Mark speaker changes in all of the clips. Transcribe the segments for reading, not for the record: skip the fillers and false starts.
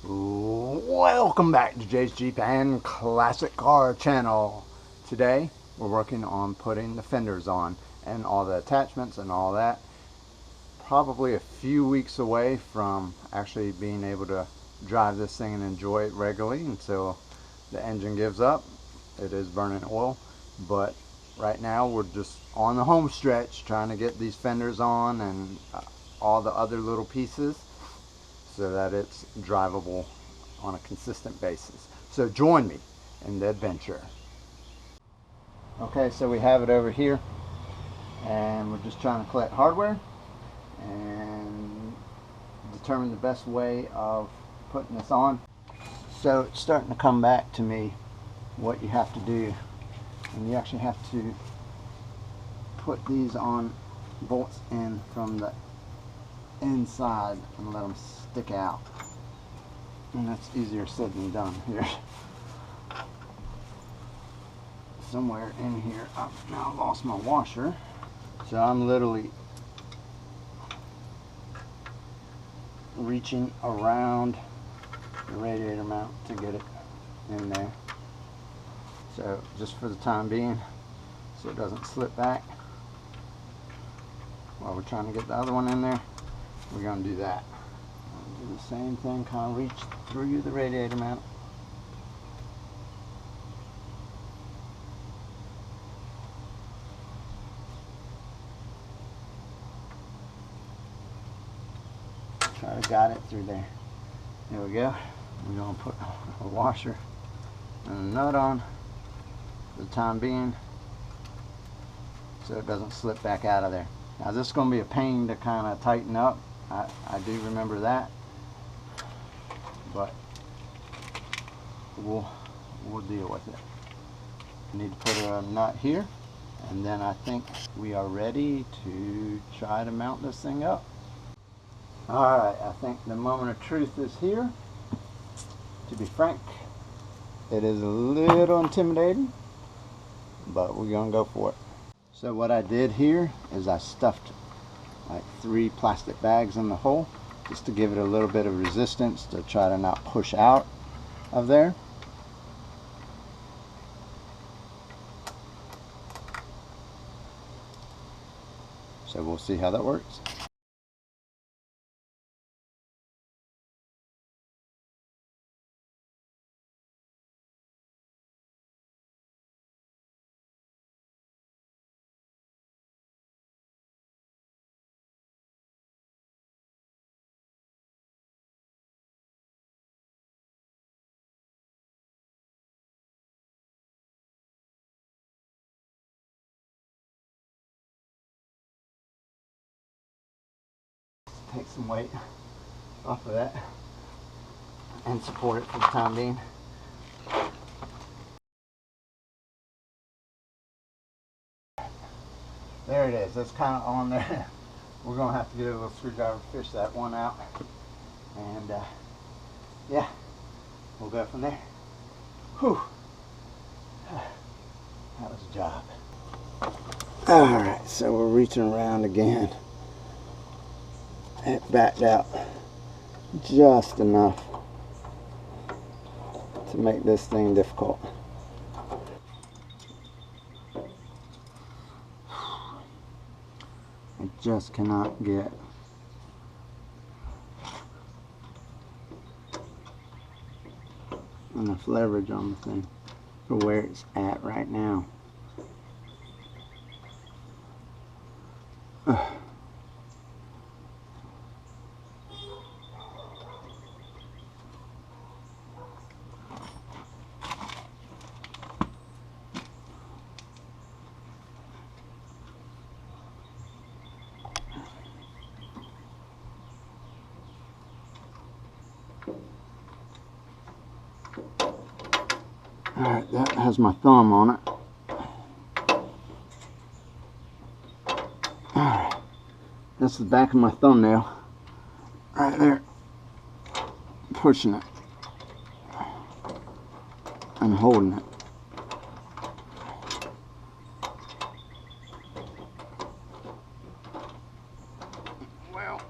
Speaker 1: Welcome back to Jay's Jeep and Classic Car channel. Today we're working on putting the fenders on and all the attachments and all that. Probably a few weeks away from actually being able to drive this thing and enjoy it regularly until the engine gives up. It is burning oil, but right now we're just on the home stretch trying to get these fenders on and all the other little pieces so that it's drivable on a consistent basis. So join me in the adventure. Okay, so we have it over here and we're just trying to collect hardware and determine the best way of putting this on. So it's starting to come back to me what you have to do, and you actually have to put these on bolts in from the inside and let them stick out, and that's easier said than done. Here somewhere in here I've now lost my washer, so I'm literally reaching around the radiator mount to get it in there. So just for the time being, so it doesn't slip back while we're trying to get the other one in there, we're going to do that. Do the same thing, kind of reach through the radiator mount. Try to guide it through there. There we go. We're going to put a washer and a nut on for the time being so it doesn't slip back out of there. Now this is going to be a pain to kind of tighten up. I do remember that, but we'll deal with it. Need to put a nut here, and then I think we are ready to try to mount this thing up. Alright, I think the moment of truth is here. To be frank, it is a little intimidating, but we're going to go for it. So what I did here is I stuffed like 3 plastic bags in the hole just to give it a little bit of resistance to try to not push out of there. So we'll see how that works. Take some weight off of that and support it for the time being. There it is. That's kind of on there. We're going to have to get a little screwdriver to fish that one out. And yeah, we'll go from there. Whew. That was a job. Alright, so we're reaching around again. It backed out just enough to make this thing difficult. I just cannot get enough leverage on the thing for where it's at right now. Alright, that has my thumb on it. Alright, that's the back of my thumbnail. Right there. Pushing it. And holding it. Well,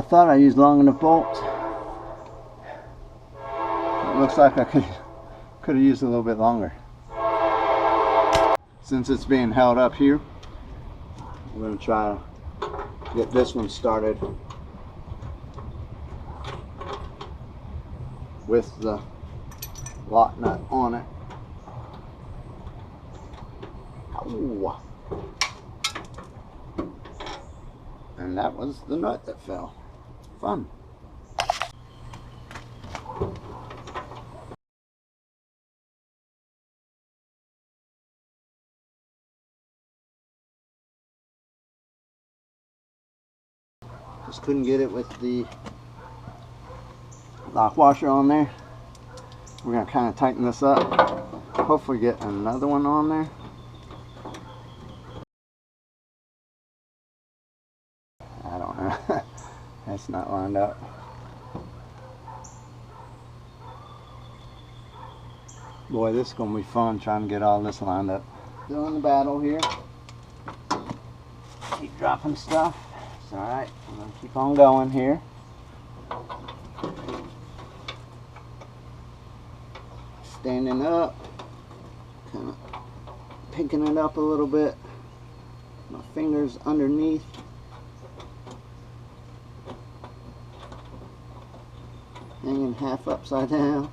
Speaker 1: I thought I used long enough bolts. It looks like I could have used a little bit longer. Since it's being held up here, we're going to try to get this one started with the lock nut on it. Ow. And that was the nut that fell. Fun. Just couldn't get it with the lock washer on there. We're going to kind of tighten this up. Hopefully get another one on there. I don't know. That's not lined up. Boy, this is going to be fun trying to get all this lined up. Still in the battle here. Keep dropping stuff. It's alright. I'm going to keep on going here. Standing up. Kind of picking it up a little bit. My fingers underneath. Hanging half upside down.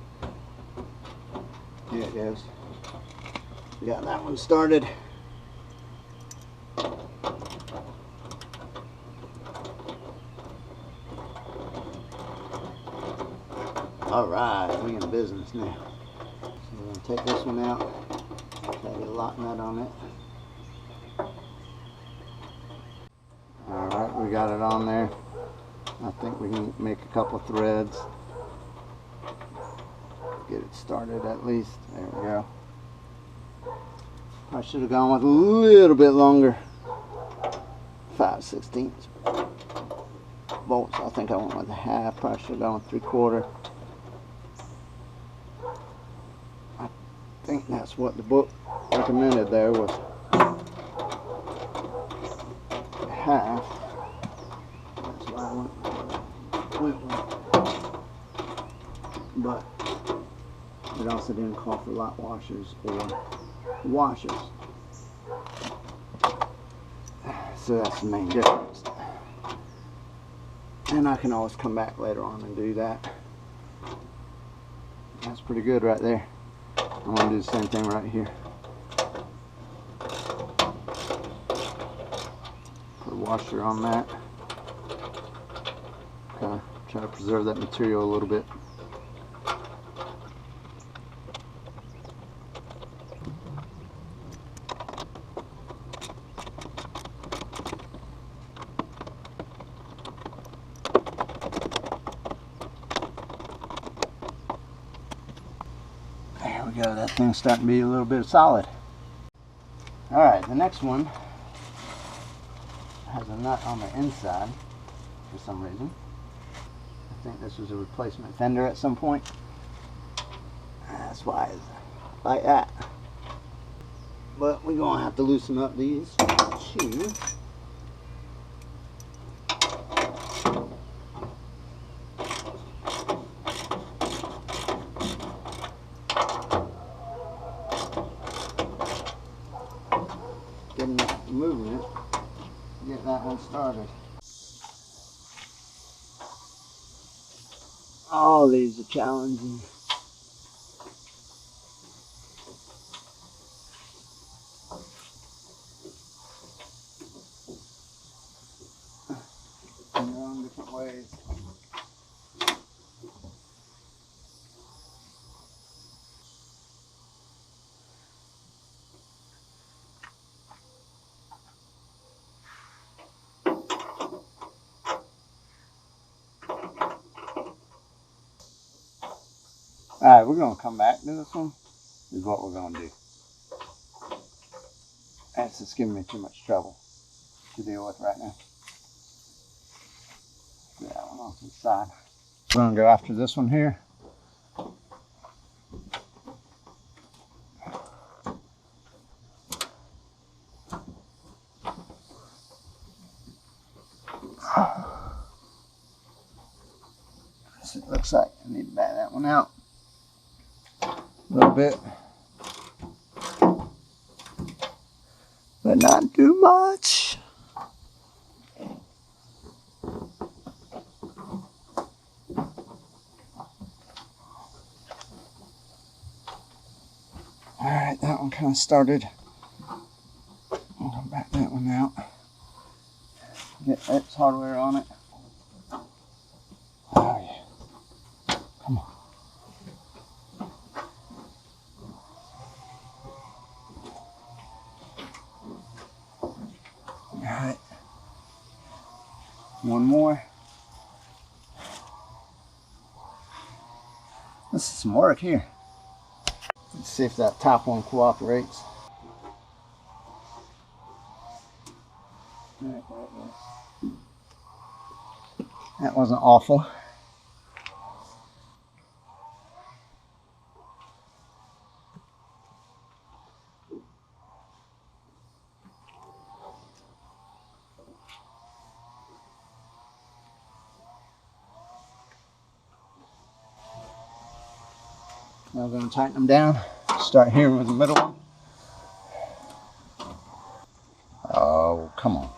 Speaker 1: There it goes. Got that one started. Alright, we in business now. So we're going to take this one out. Try to get a lock nut on it. Alright, we got it on there. I think we can make a couple threads. Get it started at least. There we go. I should have gone with a little bit longer. 5/16 bolts. I think I went with a half. Probably should have gone with 3/4. I think that's what the book recommended there was half. That's why I went with. But it also didn't call for lock washers or washers. So that's the main difference. And I can always come back later on and do that. That's pretty good right there. I'm going to do the same thing right here. Put a washer on that. Okay, try to preserve that material a little bit. There we go, that thing's starting to be a little bit solid. Alright, the next one has a nut on the inside for some reason. I think this was a replacement fender at some point. That's why it's like that. But we're going to have to loosen up these two. Moving it, get that one started. All these are challenging. In their own different ways. Alright, we're going to come back to this one. Is what we're going to do. That's just giving me too much trouble to deal with right now. Get that one off to the side. We're going to go after this one here. So it looks like I need to back that one out a little bit, but not too much. Alright, that one kind of started. I'll go back that one out. Get X hardware on it. Oh yeah. Come on. Alright. One more. This is some work here. Let's see if that top one cooperates. That wasn't awful. Now we're going to tighten them down. Start here with the middle one. Oh, come on.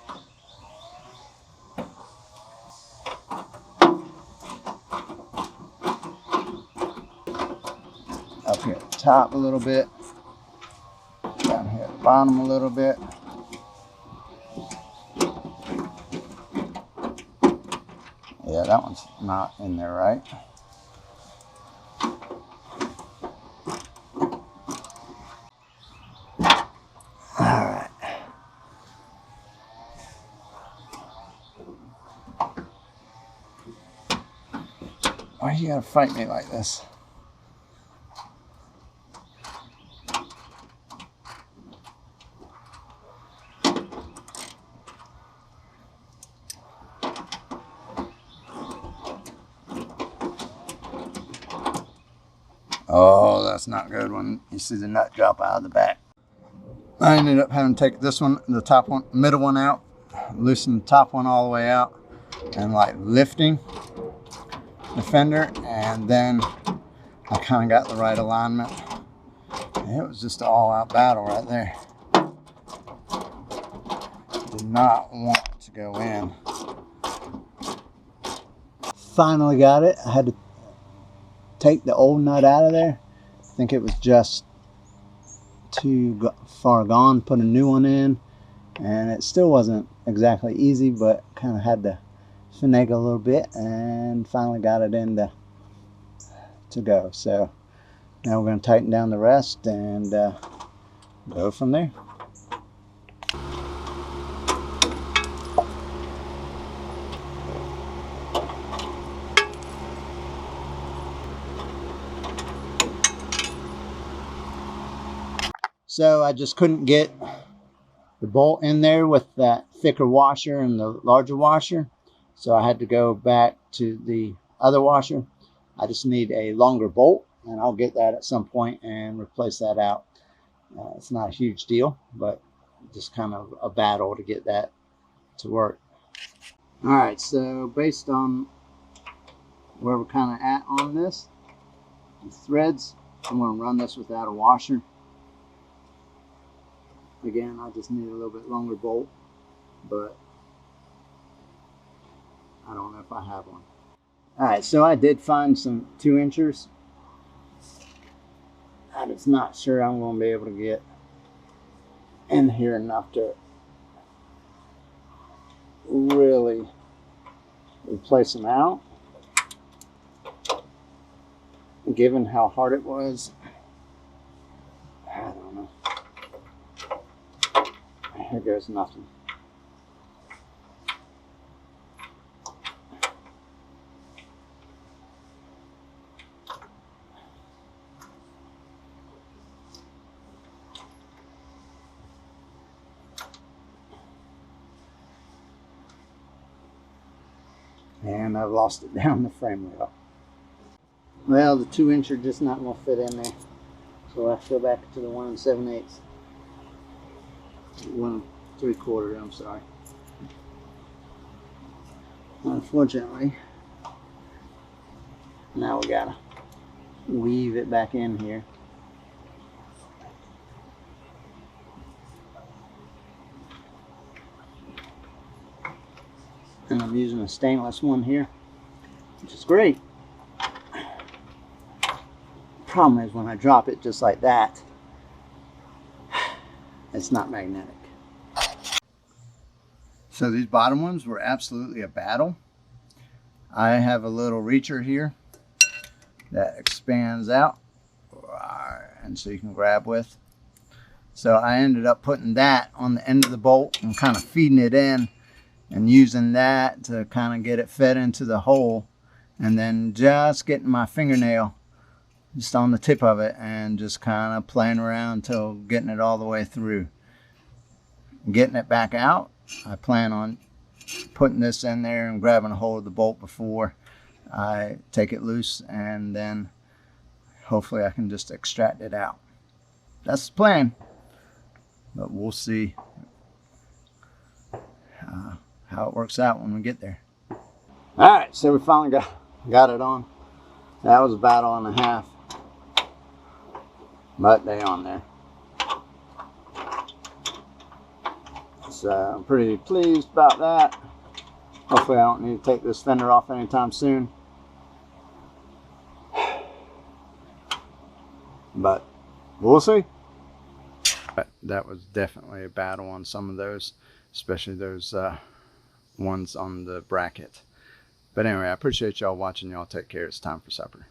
Speaker 1: Up here at the top a little bit. Down here at the bottom a little bit. Yeah, that one's not in there right. Alright. Why you gotta fight me like this? Oh, that's not good when you see the nut drop out of the back. I ended up having to take this one, the top one, middle one out, loosen the top one all the way out, and like lifting the fender, and then I kind of got the right alignment. It was just an all-out battle right there. Did not want to go in. Finally got it. I had to take the old nut out of there. I think it was just too far gone. Put a new one in, and it still wasn't exactly easy, but kind of had to finagle a little bit, and finally got it in to go. So now we're going to tighten down the rest and go from there. So I just couldn't get the bolt in there with that thicker washer and the larger washer. So I had to go back to the other washer. I just need a longer bolt, and I'll get that at some point and replace that out. It's not a huge deal, but just kind of a battle to get that to work. All right, so based on where we're kind of at on this, the threads, I'm going to run this without a washer. Again, I just need a little bit longer bolt, but I don't know if I have one. All right, so I did find some 2-inchers. I'm just not sure I'm going to be able to get in here enough to really replace them out. Given how hard it was, I don't know. Here goes nothing. And I've lost it down the frame rail. Well, the 2-incher just not going to fit in there. So I have to go back to the 1 7/8. 1 3/4, I'm sorry. Unfortunately, Now we gotta weave it back in here. And I'm using a stainless one here, which is great. Problem is when I drop it just like that, it's not magnetic. So these bottom ones were absolutely a battle. I have a little reacher here that expands out, and so you can grab with. So I ended up putting that on the end of the bolt and kind of feeding it in and using that to kind of get it fed into the hole, and then just getting my fingernail just on the tip of it and just kind of playing around till getting it all the way through. Getting it back out, I plan on putting this in there and grabbing a hold of the bolt before I take it loose, and then hopefully I can just extract it out. That's the plan, but we'll see how it works out when we get there. All right, so we finally got it on. That was a battle and a half, but they on there. So I'm pretty pleased about that. Hopefully I don't need to take this fender off anytime soon. But we'll see. But that was definitely a battle on some of those, especially those ones on the bracket. But anyway, I appreciate y'all watching. Y'all take care. It's time for supper.